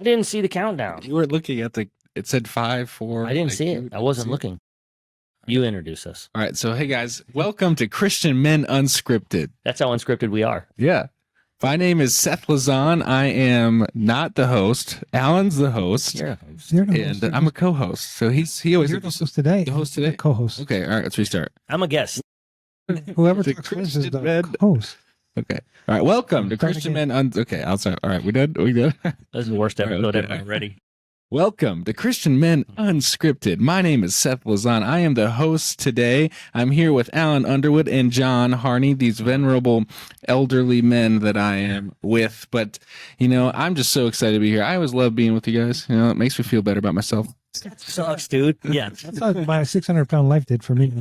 I didn't see the countdown. You were looking at it said 5, 4. I didn't see it. I wasn't looking. You introduce us. All right. So, hey guys, welcome to Christian Men Unscripted. That's how unscripted we are. Yeah. My name is Seth Lazan. I am not the host. Alan's the host. You're a host. You're the host. And I'm a co-host. So he always You're the host today. The host today? The co-host. Okay. All right. Let's restart. I'm a guest. Whoever The talks first is Christian Men. the host. Okay. All right. Welcome to Start Christian again. Men Okay. I'll start. All right. We done? We done? This is the worst All right, episode okay. ever already. Welcome to Christian Men Unscripted. My name is Seth Lazan. I am the host today. I'm here with Alan Underwood and John Harney, these venerable elderly men that I am with. But, I'm just so excited to be here. I always love being with you guys. It makes me feel better about myself. That sucks, dude. Yeah. That's what my 600-pound life did for me.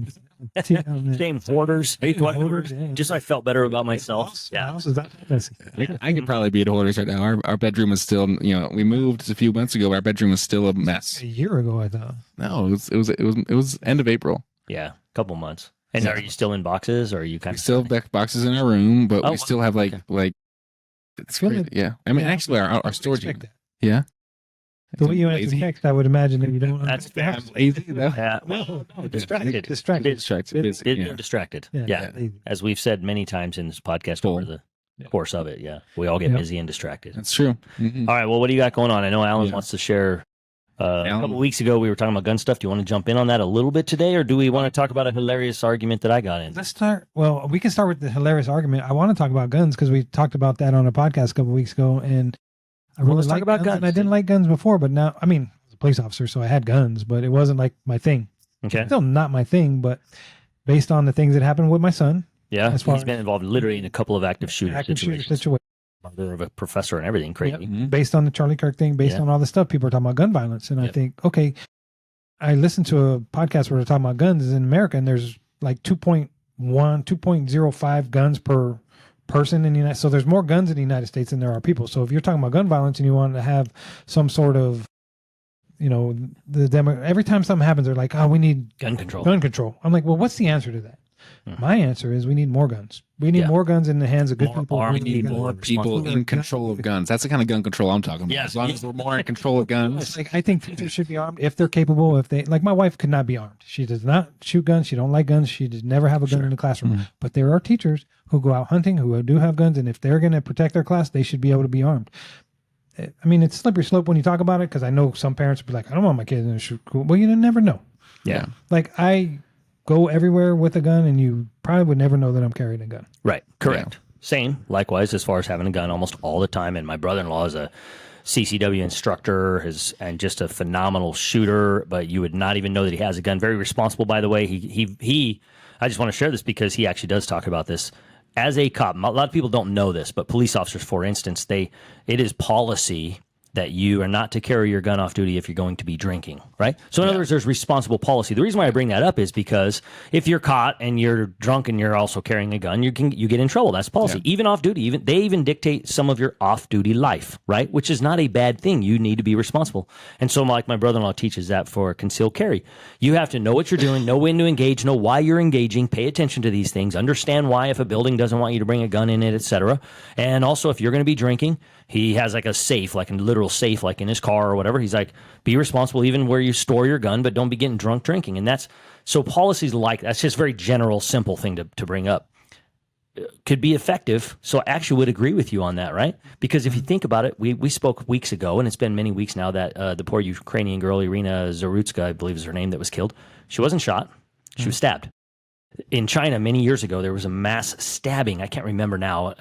Same hoarders. Hoarders, yeah. Just so I felt better about myself. My Yeah. house is that messy. I could probably be at Hoarders right now. Our bedroom is still, we moved a few months ago. Our bedroom is still a mess. A year ago, I thought. No, it was end of April. Yeah. A couple months. And are you still in boxes or are you kind We of still have back boxes in our room, but we still have okay. it's Feel crazy. like- Yeah. I mean, Yeah, actually, I our would storage. expect that. Yeah. The way you answer Lazy. text, I would imagine that you don't. That's I'm lazy. No. Yeah. Well, distracted. Distracted. Distracted. Busy, It- yeah. Distracted. Yeah. Yeah. Lazy. As we've said many times in this podcast Full. over the course of it. Yeah. We all get Yeah. busy and distracted. That's true. Mhm. All right. Well, what do you got going on? I know Alan Yeah. wants to share. A Alan? couple weeks ago, we were talking about gun stuff. Do you want to jump in on that a little bit today, or do we want to talk about a hilarious argument that I got in? Let's start. Well, we can start with the hilarious argument. I want to talk about guns because we talked about that on a podcast a couple weeks ago, and I really let's talk like about guns. And I didn't like guns before, but now, I mean, I was a police officer, so I had guns, but it wasn't like my thing. Okay. Still not my thing, but based on the things that happened with my son, Yeah. as far He's been involved literally in a couple of active shooter active shooter situations. situation, Murder of a professor and everything. Crazy. Mhm. based on the Charlie Kirk thing, based Yeah. on all the stuff, people are talking about gun violence, and I Yep. think, okay, I listened to a podcast where they're talking about guns in America, and there's like 2.05 guns per person in the United States. So there's more guns in the United States than there are people. So if you're talking about gun violence and you want to have some sort of, every time something happens, they're like, oh, we need Gun control. gun control. I'm like, well, what's the answer to that? My answer is we need more guns. We need Yeah. more guns in the hands of good More people. armed We need people, more people responsible. in control of guns. That's the kind of gun control I'm talking about. Yeah. As long as we're more in control of guns. It's like I think teachers should be armed if they're capable. If they like, my wife could not be armed. She does not shoot guns. She don't like guns. She does never have a gun in the classroom. Mhm. But there are teachers who go out hunting who do have guns, and if they're going to protect their class, they should be able to be armed. I mean, it's slippery slope when you talk about it because I know some parents will be like, I don't want my kids in a shoot. Well, you never know. Yeah. Like I go everywhere with a gun, and you probably would never know that I'm carrying a gun. Right. Correct. Same. Likewise, as far as having a gun almost all the time. And my brother-in-law is a CCW instructor and just a phenomenal shooter, but you would not even know that he has a gun. Very responsible, by the way. He I just want to share this because he actually does talk about this. As a cop, a lot of people don't know this, but police officers, for instance, it is policy that you are not to carry your gun off duty if you're going to be drinking, right? So in other words, there's responsible policy. The reason why I bring that up is because if you're caught and you're drunk and you're also carrying a gun, you get in trouble. That's policy. Even off duty, they even dictate some of your off duty life, right? Which is not a bad thing. You need to be responsible. And so like my brother-in-law teaches that for concealed carry. You have to know what you're doing, know when to engage, know why you're engaging, pay attention to these things, understand why if a building doesn't want you to bring a gun in it, etc. And also if you're going to be drinking, he has like a safe, like a literal safe, like in his car or whatever. He's like, be responsible even where you store your gun, but don't be getting drunk drinking. And so policies that's just very general, simple thing to bring up. Could be effective. So I actually would agree with you on that, right? Because if you think about it, we spoke weeks ago, and it's been many weeks now that the poor Ukrainian girl, Irina Zarutska, I believe is her name, that was killed. She wasn't shot. She was stabbed. In China, many years ago, there was a mass stabbing. I can't remember now.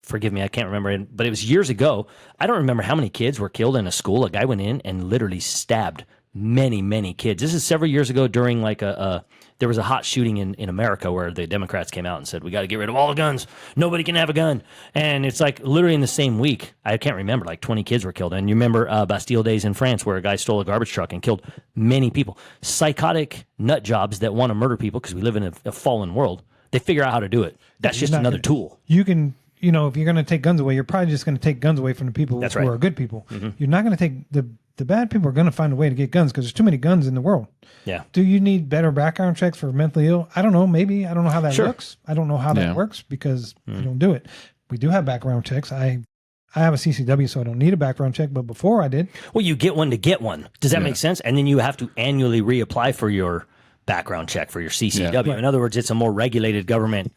Forgive me, I can't remember it, but it was years ago. I don't remember how many kids were killed in a school. A guy went in and literally stabbed many, many kids. This is several years ago during like there was a hot shooting in America where the Democrats came out and said, we got to get rid of all the guns. Nobody can have a gun. And it's like literally in the same week, I can't remember, like 20 kids were killed. And you remember Bastille days in France where a guy stole a garbage truck and killed many people. Psychotic nut jobs that want to murder people because we live in a fallen world. They figure out how to do it. That's just another tool. You can, if you're going to take guns away, you're probably just going to take guns away from the people That's who right. are good people. You're not going to take the bad people are going to find a way to get guns because there's too many guns in the world. Yeah. Do you need better background checks for mentally ill? I don't know. Maybe. I don't know how that Sure. works. I don't know how that works because I don't do it. We do have background checks. I I have a CCW, so I don't need a background check. But before I did, Well, you get one to get one. Does that make sense? And then you have to annually reapply for your background check for your CCW. Yeah. In other words, it's a more regulated government,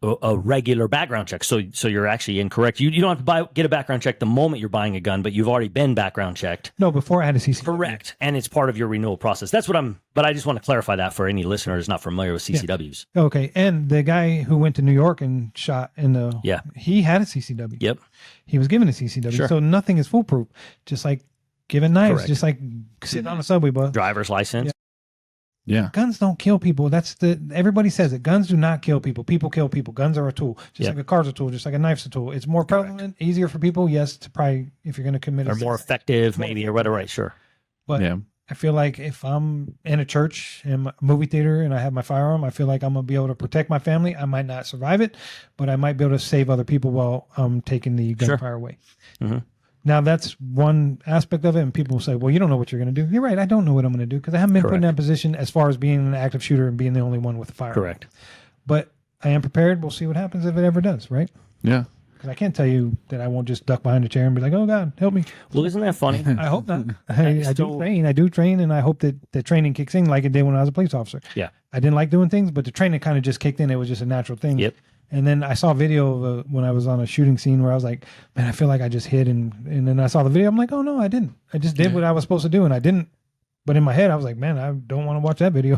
a regular background check. So you're actually incorrect. You don't have to get a background check the moment you're buying a gun, but you've already been background checked. no, before I had a CCW. Correct. And it's part of your renewal process. That's what but I just want to clarify that for any listener who's not familiar with CCWs. Okay, and the guy who went to New York and shot in the he had a CCW. Yep. He was given a CCW, Sure. so nothing is foolproof. Just like giving knives, Correct. just like sitting on a subway bus. Driver's license. Yeah. Guns don't kill people. Everybody says it. Guns do not kill people. People kill people. Guns are a tool, just like a car's a tool, just like a knife's a tool. It's more prevalent, easier for people. Yes, to probably if you're going to commit, Or more effective, maybe, or whatever. Right, sure. But I feel like if I'm in a church and a movie theater and I have my firearm, I feel like I'm gonna be able to protect my family. I might not survive it, but I might be able to save other people while I'm taking the gunfire away. Mm-hmm. Now that's one aspect of it, and people say, "Well, you don't know what you're going to do." You're right. I don't know what I'm going to do because I haven't been put in that position as far as being an active shooter and being the only one with a firearm. Correct. But I am prepared. We'll see what happens if it ever does. Right? Yeah. Because I can't tell you that I won't just duck behind a chair and be like, "Oh God, help me." Well, isn't that funny? I hope not. I do train, and I hope that the training kicks in like it did when I was a police officer. Yeah. I didn't like doing things, but the training kind of just kicked in. It was just a natural thing. Yep. And then I saw a video of when I was on a shooting scene where I was like, man, I feel like I just hit. And then I saw the video. I'm like, oh, no, I didn't. I just did what I was supposed to do, and I didn't. But in my head, I was like, man, I don't want to watch that video.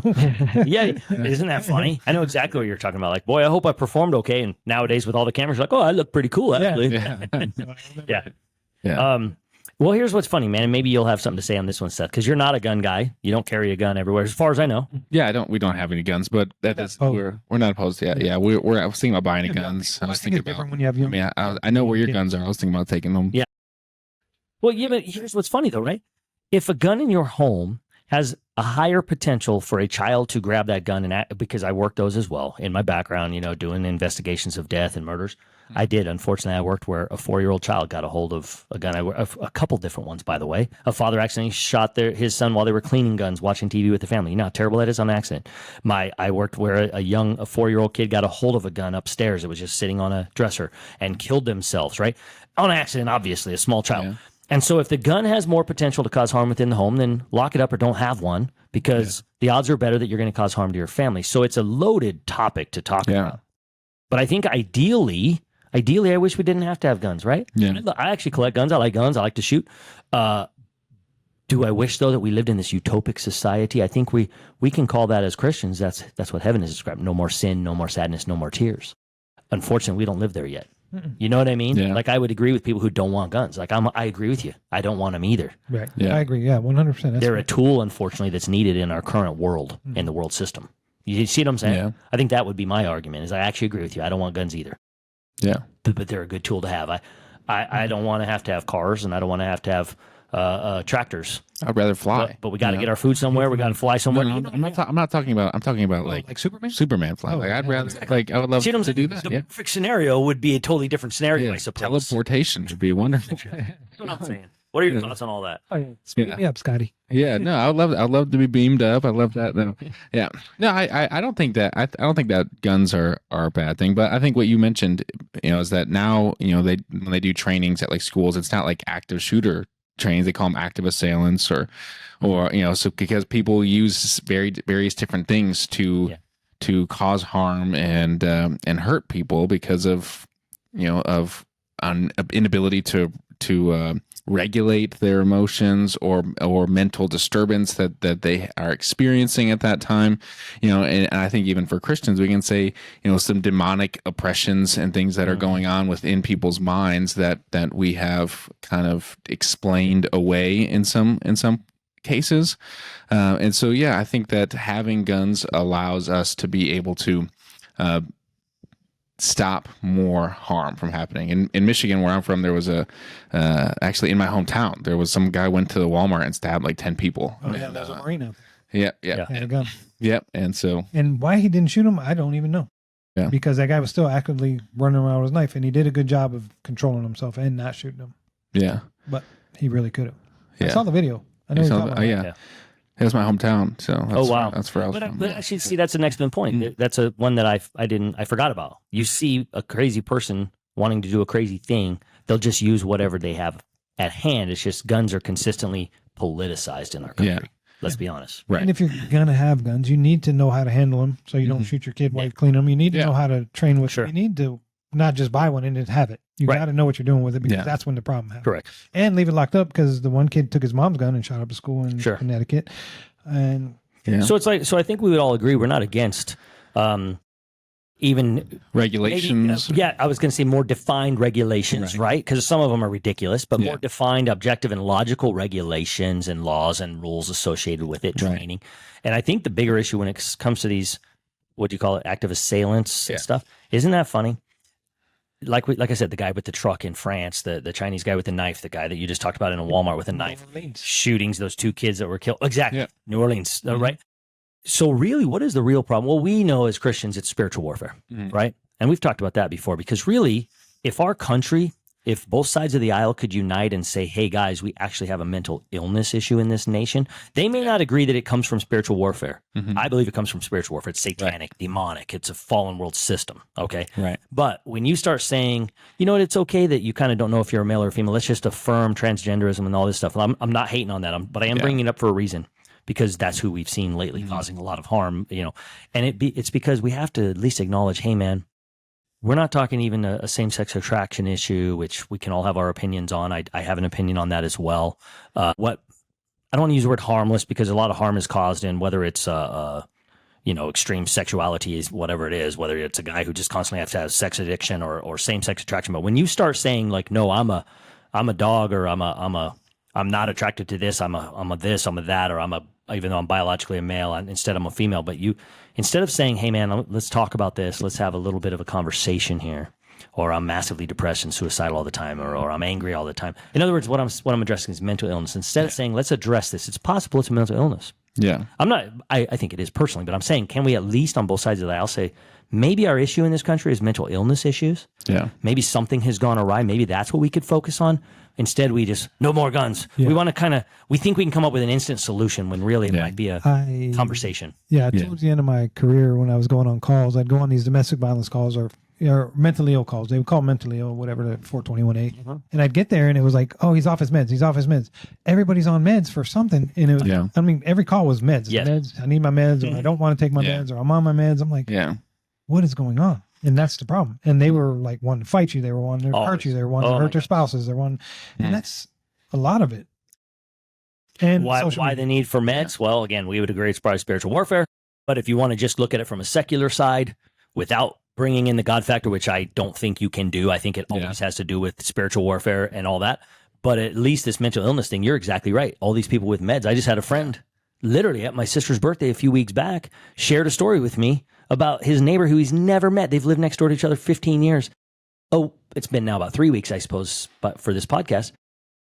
Yeah. Isn't that funny? I know exactly what you're talking about. Like, boy, I hope I performed okay. And nowadays with all the cameras, you're like, oh, I look pretty cool, actually. Yeah. Well, here's what's funny, man. And maybe you'll have something to say on this one, Seth, because you're not a gun guy. You don't carry a gun everywhere, as far as I know. Yeah, we don't have any guns, but that is we're not opposed to that. Yeah, I was thinking about buying any guns. I was thinking it's about different when you have young. I know where your guns are. I was thinking about taking them. Yeah. Well, yeah, but here's what's funny though, right? If a gun in your home has a higher potential for a child to grab that gun, and because I worked those as well in my background, doing investigations of death and murders. I did. Unfortunately, I worked where a 4-year-old child got a hold of a gun. A couple different ones, by the way. A father accidentally shot his son while they were cleaning guns, watching TV with the family. You know how terrible that is on accident. I worked where a 4-year-old kid got a hold of a gun upstairs. It was just sitting on a dresser and killed themselves, right? On accident, obviously, a small child. Yeah. And so if the gun has more potential to cause harm within the home, then lock it up or don't have one, because the odds are better that you're going to cause harm to your family. So it's a loaded topic to talk about. But I think ideally, I wish we didn't have to have guns, right? Yeah. I actually collect guns. I like guns. I like to shoot. Do I wish, though, that we lived in this utopic society? I think we can call that as Christians. That's what heaven is described. No more sin, no more sadness, no more tears. Unfortunately, we don't live there yet. You know what I mean? Yeah. Like, I would agree with people who don't want guns. Like, I agree with you. I don't want them either. Right. Yeah. I agree. Yeah, 100%. They're a tool, unfortunately, that's needed in our current world, in the world system. You see what I'm saying? Yeah. I think that would be my argument, is I actually agree with you. I don't want guns either. Yeah. But they're a good tool to have. I don't want to have cars, and I don't want to have tractors. I'd rather fly. But we got to get our food somewhere. We got to fly somewhere. No, I'm not talking about. I'm talking about like Superman. Superman fly. Like I'd rather I would love to do that. The perfect scenario would be a totally different scenario, I suppose. Teleportation would be wonderful. That's what I'm saying. What are your thoughts on all that? Speed me up, Scotty. Yeah, no, I'd love to be beamed up. I love that. No. Yeah, no, I don't think that. I don't think that guns are a bad thing. But I think what you mentioned, is that now when they do trainings at like schools, it's not like active shooter trainings. They call them active assailants, or so because people use various different things to cause harm and hurt people because of inability to regulate their emotions or mental disturbance that they are experiencing at that time. And I think even for Christians, we can say, some demonic oppressions and things that are going on within people's minds that we have kind of explained away in some cases. And so, I think that having guns allows us to be able to stop more harm from happening. In Michigan, where I'm from, there was actually in my hometown, there was some guy went to the Walmart and stabbed like 10 people. Oh, yeah, there's a Marine out there. Yeah. Had a gun. Yep. And why he didn't shoot him, I don't even know. Yeah. Because that guy was still actively running around with his knife, and he did a good job of controlling himself and not shooting him. Yeah. But he really could have. Yeah. I saw the video. I know you're talking about. Yeah. It was my hometown, so that's where I was from. But actually, see, that's an excellent point. That's one that I forgot about. You see a crazy person wanting to do a crazy thing, they'll just use whatever they have at hand. It's just guns are consistently politicized in our country. Yeah. Let's be honest. Right. And if you're going to have guns, you need to know how to handle them so you don't shoot your kid while you clean them. You need to know how to train with Sure. them. You need to not just buy one and then have it. You got to know what you're doing with it because that's when the problem happens. Correct. And leave it locked up because the one kid took his mom's gun and shot up a school in Connecticut. And so it's like, so I think we would all agree we're not against even regulations. Maybe, I was going to say more defined regulations, right? Because some of them are ridiculous, but more defined, objective, and logical regulations and laws and rules associated with it, training. And I think the bigger issue when it comes to these, what do you call it, active assailants and stuff, isn't that funny? Like I said, the guy with the truck in France, the Chinese guy with the knife, the guy that you just talked about in a Walmart with a knife, shootings, those 2 kids that were killed. Exactly. Yeah. New Orleans, right? So really, what is the real problem? Well, we know as Christians, it's spiritual warfare, right? And we've talked about that before because really, if our country, if both sides of the aisle could unite and say, hey, guys, we actually have a mental illness issue in this nation, they may not agree that it comes from spiritual warfare. I believe it comes from spiritual warfare. It's satanic, demonic. It's a fallen world system, okay? Right. But when you start saying, you know what, it's okay that you kind of don't know if you're a male or a female, let's just affirm transgenderism and all this stuff. I'm not hating on that, but I am bringing it up for a reason. Because that's who we've seen lately causing a lot of harm, you know, and it's because we have to at least acknowledge, hey, man, we're not talking even a same-sex attraction issue, which we can all have our opinions on. I have an opinion on that as well. I don't want to use the word harmless because a lot of harm is caused in whether it's extreme sexuality is whatever it is, whether it's a guy who just constantly has to have sex addiction or same-sex attraction. But when you start saying like, no, I'm a dog or I'm not attracted to this, I'm a this, I'm a that, or even though I'm biologically a male, instead I'm a female. But instead of saying, hey man, let's talk about this, let's have a little bit of a conversation here, or I'm massively depressed and suicidal all the time, or I'm angry all the time. In other words, what I'm addressing is mental illness. Instead of saying, let's address this, it's possible it's a mental illness. Yeah. I think it is personally, but I'm saying, can we at least on both sides of the aisle say, maybe our issue in this country is mental illness issues? Yeah. Maybe something has gone awry. Maybe that's what we could focus on. Instead, we just, no more guns. Yeah. We want to we think we can come up with an instant solution when really it might be a conversation. Yeah, towards the end of my career, when I was going on calls, I'd go on these domestic violence calls or mentally ill calls. They would call mentally ill, whatever, the 421A. And I'd get there and it was like, oh, he's off his meds. He's off his meds. Everybody's on meds for something. And it was, I mean, every call was meds. Yes. Meds. I need my meds, or I don't want to take my meds, or I'm on my meds. I'm like, what is going on? And that's the problem. And they were like wanting to fight you. They were wanting to hurt you. They were wanting to hurt their spouses. They're wanting, and that's a lot of it. And why the need for meds? Well, again, we would agree it's probably spiritual warfare. But if you want to just look at it from a secular side without bringing in the God factor, which I don't think you can do. I think it always has to do with spiritual warfare and all that. But at least this mental illness thing, you're exactly right. All these people with meds. I just had a friend literally at my sister's birthday a few weeks back shared a story with me about his neighbor who he's never met. They've lived next door to each other 15 years. Oh, it's been now about 3 weeks, I suppose, but for this podcast.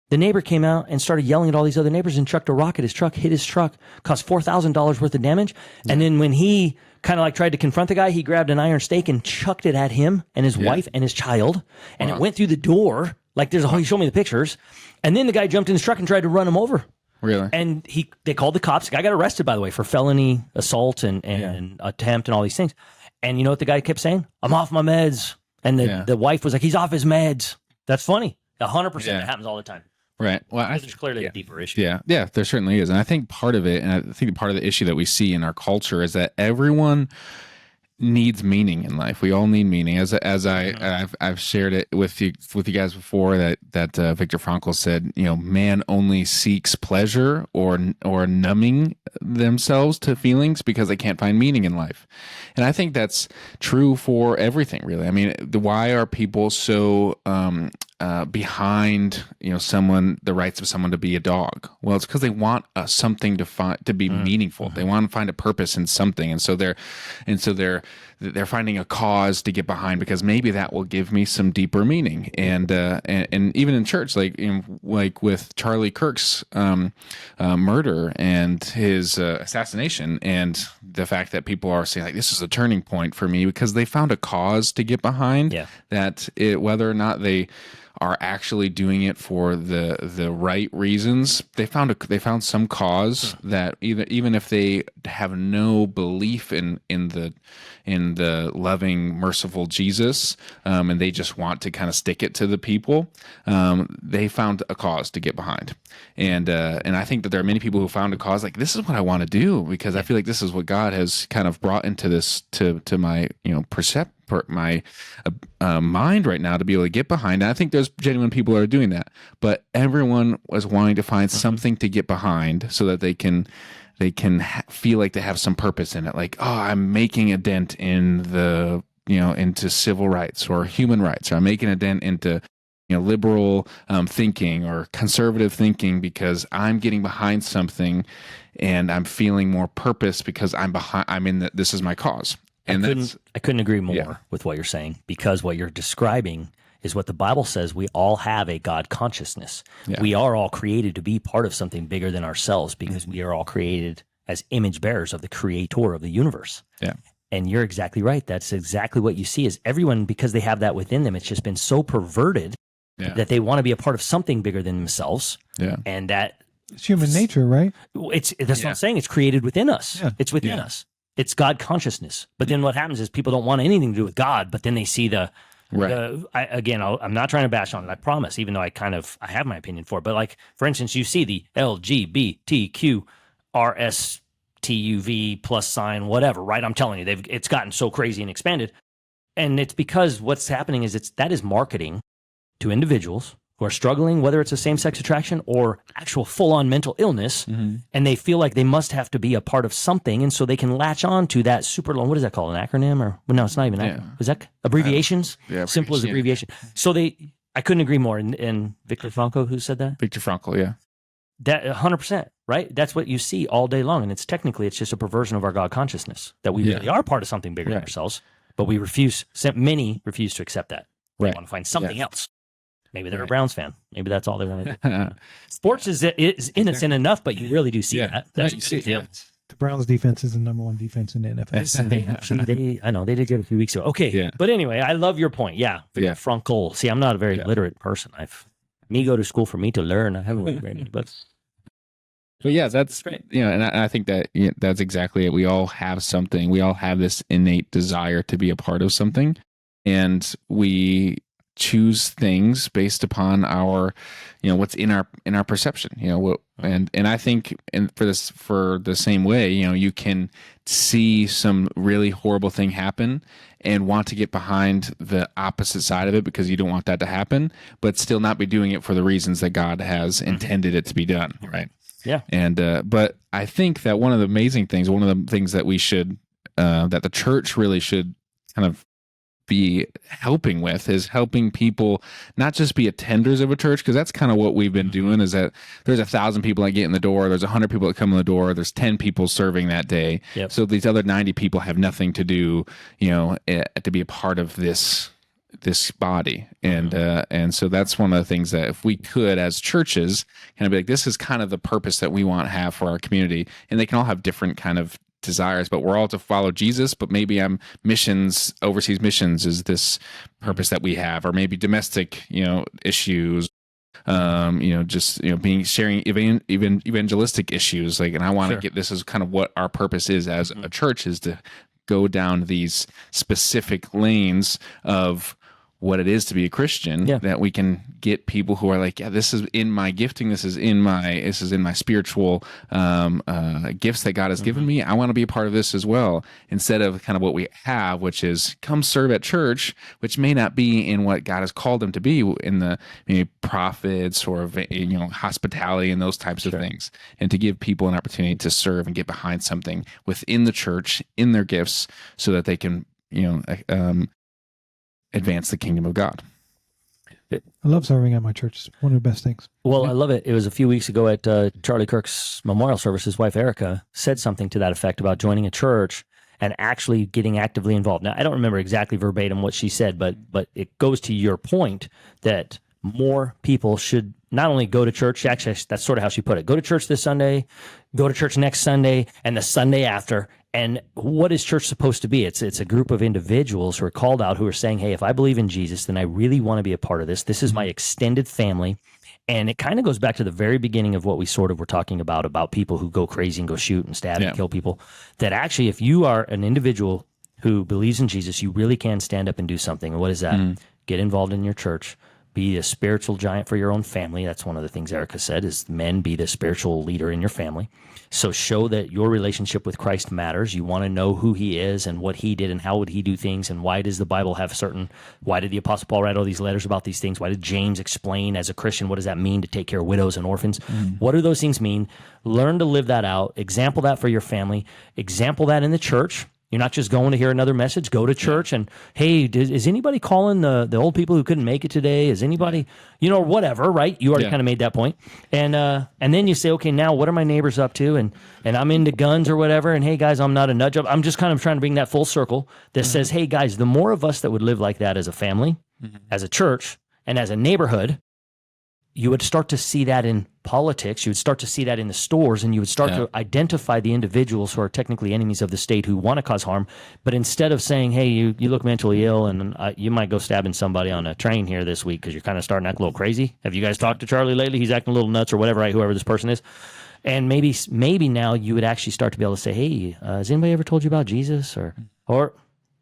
The neighbor came out and started yelling at all these other neighbors and chucked a rock at his truck, hit his truck, caused $4,000 worth of damage. And then when he kind of like tried to confront the guy, he grabbed an iron stake and chucked it at him and his wife and his child. And it went through the door. Like he showed me the pictures. And then the guy jumped in his truck and tried to run him over. Really? And they called the cops. The guy got arrested, by the way, for felony assault and attempt and all these things. And you know what the guy kept saying? I'm off my meds. And the wife was like, he's off his meds. That's funny. 100%. That happens all the time. Right. Well, there's clearly a deeper issue. Yeah, there certainly is. And I think part of it, and I think part of the issue that we see in our culture is that everyone needs meaning in life. We all need meaning. I've shared it with you guys before that Viktor Frankl said, man only seeks pleasure or numbing themselves to feelings because they can't find meaning in life. And I think that's true for everything, really. I mean, why are people so behind the rights of someone to be a dog? Well, it's because they want something to be meaningful. They want to find a purpose in something, and so they're finding a cause to get behind because maybe that will give me some deeper meaning. And even in church, like with Charlie Kirk's murder and his assassination, and the fact that people are saying like, this is a turning point for me because they found a cause to get behind. That whether or not they are actually doing it for the right reasons. They found some cause that even if they have no belief in the loving, merciful Jesus, and they just want to kind of stick it to the people, they found a cause to get behind. And I think that there are many people who found a cause like, this is what I want to do, because I feel like this is what God has kind of brought into this to my my mind right now to be able to get behind. And I think there's genuine people who are doing that, but everyone was wanting to find something to get behind so that they can feel like they have some purpose in it. Like, oh, I'm making a dent in the, into civil rights or human rights, or I'm making a dent into, liberal thinking or conservative thinking because I'm getting behind something and I'm feeling more purpose because this is my cause. And I couldn't agree more with what you're saying, because what you're describing is what the Bible says. We all have a God consciousness. Yeah. We are all created to be part of something bigger than ourselves, because we are all created as image bearers of the creator of the universe. Yeah. And you're exactly right. That's exactly what you see is everyone, because they have that within them, it's just been so perverted that they want to be a part of something bigger than themselves. Yeah. And that it's human nature, right? That's what I'm saying. It's created within us. Yeah. It's within us. It's God consciousness. But then what happens is people don't want anything to do with God, but then they see I'm not trying to bash on it, I promise, even though I have my opinion for it. But like, for instance, you see the LGBTQRSTUV plus sign, whatever, right? I'm telling you, it's gotten so crazy and expanded. And it's because what's happening is that is marketing to individuals who are struggling, whether it's a same-sex attraction or actual full-on mental illness, and they feel like they must have to be a part of something, and so they can latch on to that super long, what is that called, an acronym? Or well, no, it's not even an acronym. Is that abbreviations? Simple as abbreviation. So I couldn't agree more. And Viktor Frankl, who said that? Viktor Frankl, yeah. That 100%, right? That's what you see all day long, and it's just a perversion of our God consciousness, that we really are part of something bigger than ourselves, but many refuse to accept that. They want to find something else. Maybe they're a Browns fan. Maybe that's all they want to do. Sports is innocent enough, but you really do see that. That's the Browns defense is the number one defense in the NFL. I know they did good a few weeks ago. Okay, but anyway, I love your point. Frankl. See, I'm not a very literate person. Me go to school for me to learn. I haven't really read any books. But yeah, that's great. And I think that that's exactly it. We all have something. We all have this innate desire to be a part of something, and we choose things based upon our, what's in our perception, and I think, and for the same way, you can see some really horrible thing happen and want to get behind the opposite side of it because you don't want that to happen, but still not be doing it for the reasons that God has intended it to be done. Right. Yeah. And, but I think that one of the things that we should, that the church really should kind of be helping with is helping people not just be attenders of a church, because that's kind of what we've been doing, is that there's 1,000 people that get in the door, there's 100 people that come in the door, there's 10 people serving that day. So these other 90 people have nothing to do, to be a part of this body. And so that's one of the things that if we could, as churches, kind of be like, this is kind of the purpose that we want to have for our community, and they can all have different kind of desires, but we're all to follow Jesus. But maybe overseas missions is this purpose that we have, or maybe domestic, issues, sharing evangelistic issues. Like, and I want to get, this is kind of what our purpose is as a church, is to go down these specific lanes of what it is to be a Christian, that we can get people who are like, this is in my gifting, this is in my spiritual gifts that God has given me. I want to be a part of this as well, instead of kind of what we have, which is come serve at church, which may not be in what God has called them to be, in the maybe prophets or hospitality and those types of things, and to give people an opportunity to serve and get behind something within the church in their gifts, so that they can advance the kingdom of God. I love serving at my church. It's one of the best things. Well, I love it. It was a few weeks ago at Charlie Kirk's memorial service. His wife, Erica, said something to that effect about joining a church and actually getting actively involved. Now, I don't remember exactly verbatim what she said, but it goes to your point that more people should not only go to church, actually, that's sort of how she put it. Go to church this Sunday, go to church next Sunday, and the Sunday after. And what is church supposed to be? It's a group of individuals who are called out who are saying, hey, if I believe in Jesus, then I really want to be a part of this. This is my extended family. And it kind of goes back to the very beginning of what we sort of were talking about people who go crazy and go shoot and stab and kill people. That actually, if you are an individual who believes in Jesus, you really can stand up and do something. And what is that? Get involved in your church. Be a spiritual giant for your own family. That's one of the things Erica said, is men, be the spiritual leader in your family. So show that your relationship with Christ matters. You want to know who he is and what he did and how would he do things, and why does the Bible have why did the Apostle Paul write all these letters about these things? Why did James explain as a Christian, what does that mean to take care of widows and orphans? What do those things mean? Learn to live that out. Example that for your family. Example that in the church. You're not just going to hear another message. Go to church and, hey, is anybody calling the old people who couldn't make it today? Is anybody, whatever, right? You already kind of made that point. And then you say, okay, now what are my neighbors up to? And I'm into guns or whatever. And hey, guys, I'm not a nut job. I'm just kind of trying to bring that full circle that says, hey, guys, the more of us that would live like that as a family, as a church, and as a neighborhood, you would start to see that in politics. You would start to see that in the stores, and you would start to identify the individuals who are technically enemies of the state who want to cause harm. But instead of saying, hey, you look mentally ill and you might go stabbing somebody on a train here this week because you're kind of starting to act a little crazy. Have you guys talked to Charlie lately? He's acting a little nuts or whatever, right? Whoever this person is. And maybe now you would actually start to be able to say, hey, has anybody ever told you about Jesus? Or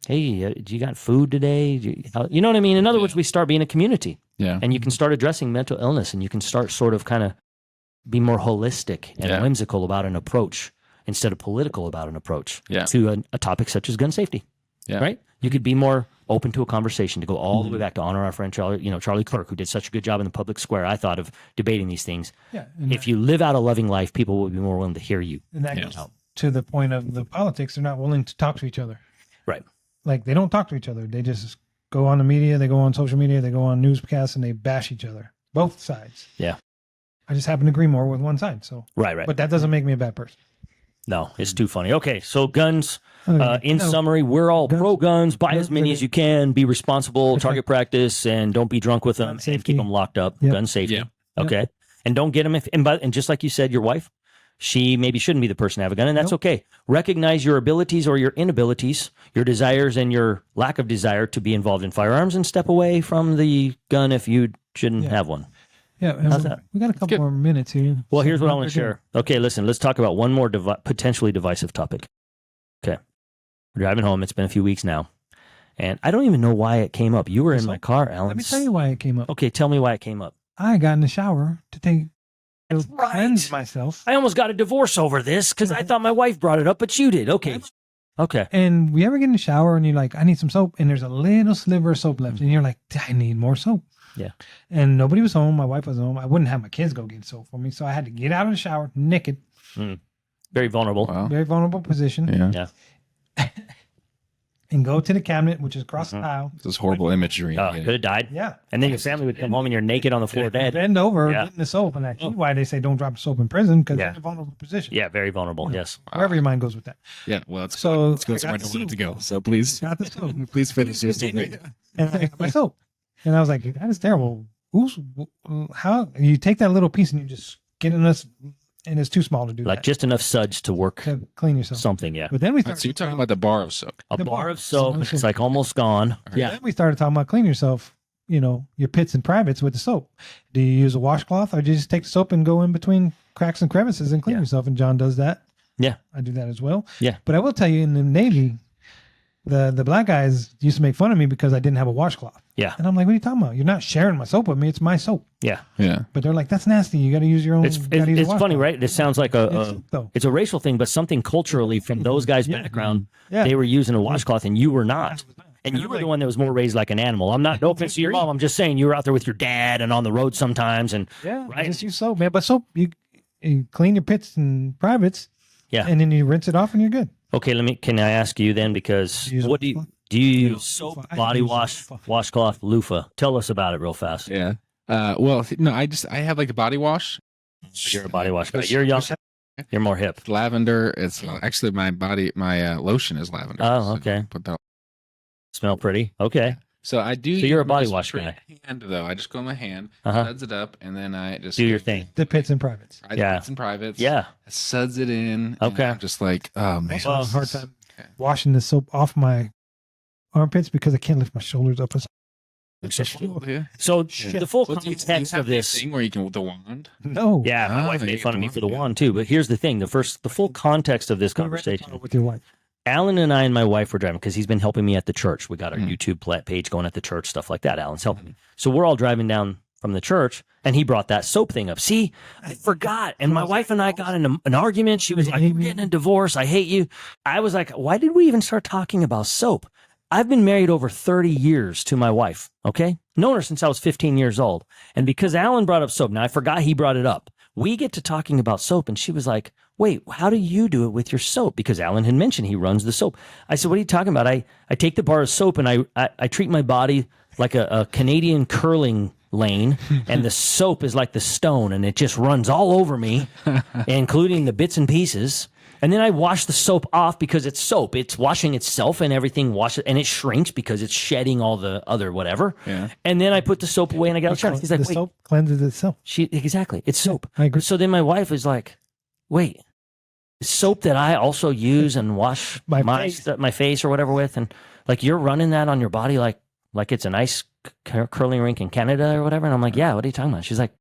hey, do you got food today? You know what I mean? In other words, we start being a community. Yeah. And you can start addressing mental illness, and you can start sort of kind of be more holistic and whimsical about an approach instead of political about an approach to a topic such as gun safety, right? You could be more open to a conversation, to go all the way back to honor our friend Charlie Clerk, who did such a good job in the public square, I thought, of debating these things. Yeah, if you live out a loving life, people will be more willing to hear you. And that goes to the point of the politics. They're not willing to talk to each other. Right. Like, they don't talk to each other. They just go on the media, they go on social media, they go on newscasts, and they bash each other. Both sides. Yeah. I just happen to agree more with one side. So right. But that doesn't make me a bad person. No, it's too funny. Okay, so guns. In summary, we're all pro guns. Buy as many as you can. Be responsible. Target practice, and don't be drunk with them. And keep them locked up. Gun safety. Yeah. Okay, and don't get them and just like you said, your wife, she maybe shouldn't be the person to have a gun, and that's okay. Recognize your abilities or your inabilities, your desires and your lack of desire to be involved in firearms, and step away from the gun if you shouldn't have one. Yeah, we got a couple more minutes here. Well, here's what I want to share. Okay, listen, let's talk about one more potentially divisive topic. Okay, we're driving home. It's been a few weeks now, and I don't even know why it came up. You were in my car, Alan. Let me tell you why it came up. Okay, tell me why it came up. I got in the shower to cleanse myself. I almost got a divorce over this because I thought my wife brought it up, but you did. Okay. And we ever get in the shower and you're like, I need some soap, and there's a little sliver of soap left, and you're like, I need more soap. Yeah. And nobody was home. My wife was home. I wouldn't have my kids go get soap for me, so I had to get out of the shower naked. Very vulnerable. Wow. Very vulnerable position. Yeah. And go to the cabinet, which is across the aisle. This is horrible imagery. Could have died. Yeah. And then your family would come home and you're naked on the floor dead. Bend over, getting the soap. And that's why they say don't drop the soap in prison, because it's a vulnerable position. Yeah, very vulnerable. Yes. Wherever your mind goes with that. Yeah, well, let's go somewhere I don't want it to go. So please, got the soap. Please finish your statement. And I got my soap. And I was like, that is terrible. How you take that little piece and you just get in this, and it's too small to do like that. Just enough suds to work. To clean yourself. Something, yeah. But then we started. So you're talking about the bar of soap. A bar of soap. It's like almost gone. Yeah. Then we started talking about cleaning yourself, your pits and privates with the soap. Do you use a washcloth, or do you just take the soap and go in between cracks and crevices and clean yourself? And John does that. Yeah. I do that as well. Yeah. But I will tell you, in the Navy, the black guys used to make fun of me because I didn't have a washcloth. Yeah. And I'm like, what are you talking about? You're not sharing my soap with me. It's my soap. Yeah. Yeah. But they're like, that's nasty. You got to use your own. It's funny, right? This sounds like it's a racial thing, but something culturally from those guys' background, they were using a washcloth and you were not. And you were the one that was more raised like an animal. I'm not, no offense to your mom. I'm just saying you were out there with your dad and on the road sometimes. And right? Just use soap, man. But soap, you clean your pits and privates. Yeah. And then you rinse it off and you're good. Okay, can I ask you then, because what do you use soap, body wash, washcloth, loofah? Tell us about it real fast. Yeah. Well, no, I have like the body wash. You're a body wash guy. You're young. You're more hip. Lavender. It's actually my lotion is lavender. Oh, okay. So put that. Smell pretty. Okay. So I do. So you're a body use wash free guy. Hand though. I just go in my hand, Uh-huh. suds it up, and then I just Do your thing. The pits and privates. Yeah. It's in privates. Yeah. I suds it in. Okay. And I'm just like, oh man. Also, I have a hard this is- time okay. washing the soap off my armpits because I can't lift my shoulders up. Yeah. So Shit. the full Well, do you context have of this. thing where you can with the wand. No. Yeah, my Ah, wife you made get fun of the me for the wand, yeah. wand too. But here's the thing: the full context of this You read the conversation. bottle with your wife. Alan and I and my wife were driving because he's been helping me at the church. We got our Mm. YouTube page going at the church, stuff like that. Alan's helping me. So we're all driving down from the church, and he brought that soap thing up. See, I forgot. And my wife and I got in an argument. She was like, "We're getting a divorce. I hate you." I was like, "Why did we even start talking about soap?" I've been married over 30 years to my wife, okay? Known her since I was 15 years old. And because Alan brought up soap, now I forgot he brought it up. We get to talking about soap, and she was like, "Wait, how do you do it with your soap?" Because Alan had mentioned he runs the soap. I said, "What are you talking about?" I take the bar of soap, and I treat my body like a Canadian curling lane, and the soap is like the stone, and it just runs all over me, including the bits and pieces. And then I wash the soap off because it's soap. It's washing itself and everything washes, and it shrinks because it's shedding all the other whatever. Yeah. And then I put the soap away and I got to He's like, the "Wait, soap cleanses itself. exactly. It's soap." I agree. So then my wife is like, "Wait, soap that I also use and wash My my face or whatever with, and like you're running that on your body like it's a nice curling rink in Canada or whatever." And I'm like, "Yeah, what are you talking about?" She's like,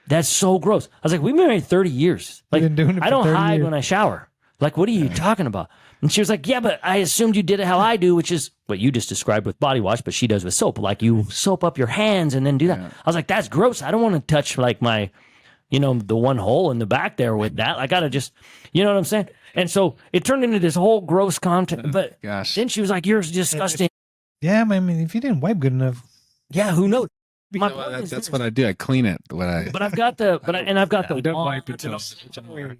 "That's so gross." I was like, "We've been married 30 years. Like, You've been doing it I for don't 30 hide years. when I shower. Like, what are you talking about?" And she was like, "Yeah, but I assumed you did it how I do, which is what you just described with body wash, but she does with soap. Like you soap up your hands and then do that." Yeah. I was like, "That's gross. I don't want to touch like my, the one hole in the back there with that. I got to just, you know what I'm saying?" And so it turned into this whole gross content. But Gosh. then she was like, "You're disgusting." Yeah, I mean, if you didn't wipe good enough, Yeah, who knows? My So, point is that's this. what I do. I clean it when I. But I've got the I've got the I don't wand. wipe it till-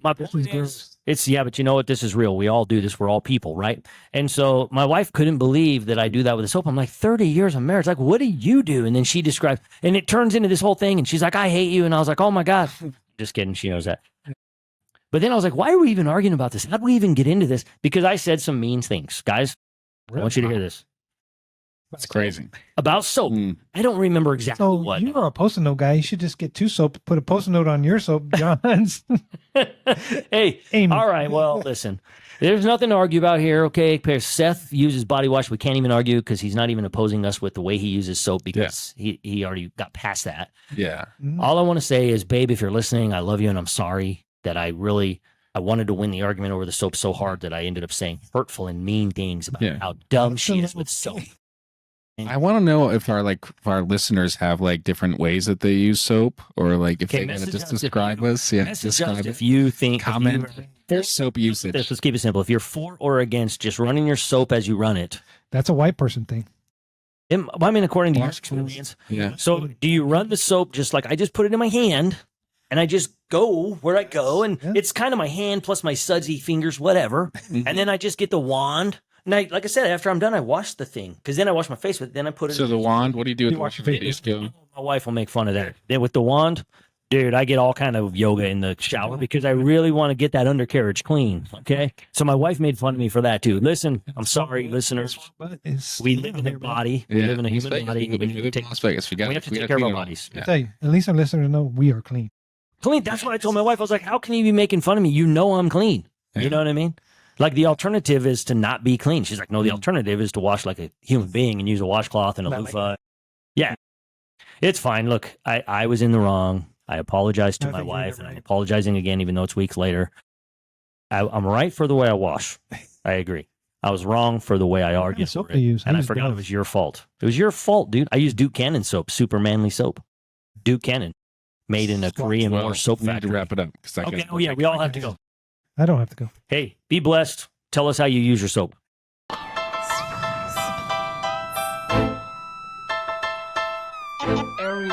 My point is, but you know what? This is real. We all do this. We're all people, right? And so my wife couldn't believe that I do that with the soap. I'm like, 30 years of marriage. Like, what do you do? And then she described, and it turns into this whole thing. And she's like, "I hate you." And I was like, "Oh my God." Just kidding. She knows that. But then I was like, why are we even arguing about this? How'd we even get into this? Because I said some mean things. Guys, I want you to hear this. It's crazy. About soap. Mm. I don't remember exactly so what. you are a post-it note guy. You should just get two soap, put a post-it note on your soap, John's. Hey, Amy. all right. Well, listen, there's nothing to argue about here. Okay. Because Seth uses body wash. We can't even argue because he's not even opposing us with the way he uses soap because he already got past that. Yeah. All I want to say is, babe, if you're listening, I love you and I'm sorry that I wanted to win the argument over the soap so hard that I ended up saying hurtful and mean things about Yeah. how dumb she is with soap. I want to know if our listeners have like different ways that they use soap, or like if Okay, they want to message just us if describe you- us. Yeah, Message us describe if it. you think Comment if you- their soap usage. Let's keep it simple. If you're for or against just running your soap as you run it, That's a white person thing. I mean, according to your Wash clothes. experience. Yeah. So do you run the soap just like I just put it in my hand and I just go where I go, and Yeah. it's kind of my hand plus my sudsy fingers, whatever. And then I just get the wand. And like I said, after I'm done, I wash the thing because then I wash my face with it. Then I put it So the wand, what do you do with You the wash your wand? face. You just go. My wife will make fun of that. Then with the wand, dude, I get all kind of yoga in the shower because I really want to get that undercarriage clean. Okay. So my wife made fun of me for that too. Listen, I'm sorry, listeners. But it's, We live in a body. We live in a Las human Vegas. body. We We live in take Las Vegas. We we have to take gotta care of our clean it all. bodies. I Yeah. tell you, at least our listeners know we are clean. Clean. That's what I told my wife. I was like, how can you be making fun of me? You know I'm clean. Yeah. You know what I mean? Like the alternative is to not be clean. She's like, no, the alternative is to wash like a human being and use a washcloth and a Not loofah. Yeah. It's fine. Look, I was in the wrong. I apologized to I my think you're wife, and right. I'm apologizing again, even though it's weeks later. I'm right for the way I wash. I agree. I was wrong for the way I What kind argued of soap for do it. you use? And I use forgot it Dove. was your fault. It was your fault, dude. I used Duke Cannon soap, super manly soap. Duke Cannon, made in a Korean Well, War soap we need to factory. wrap it up. 'Cause I Okay. gotta- Oh yeah, we all have to go. I don't have to go. Hey, be blessed. Tell us how you use your soap. Every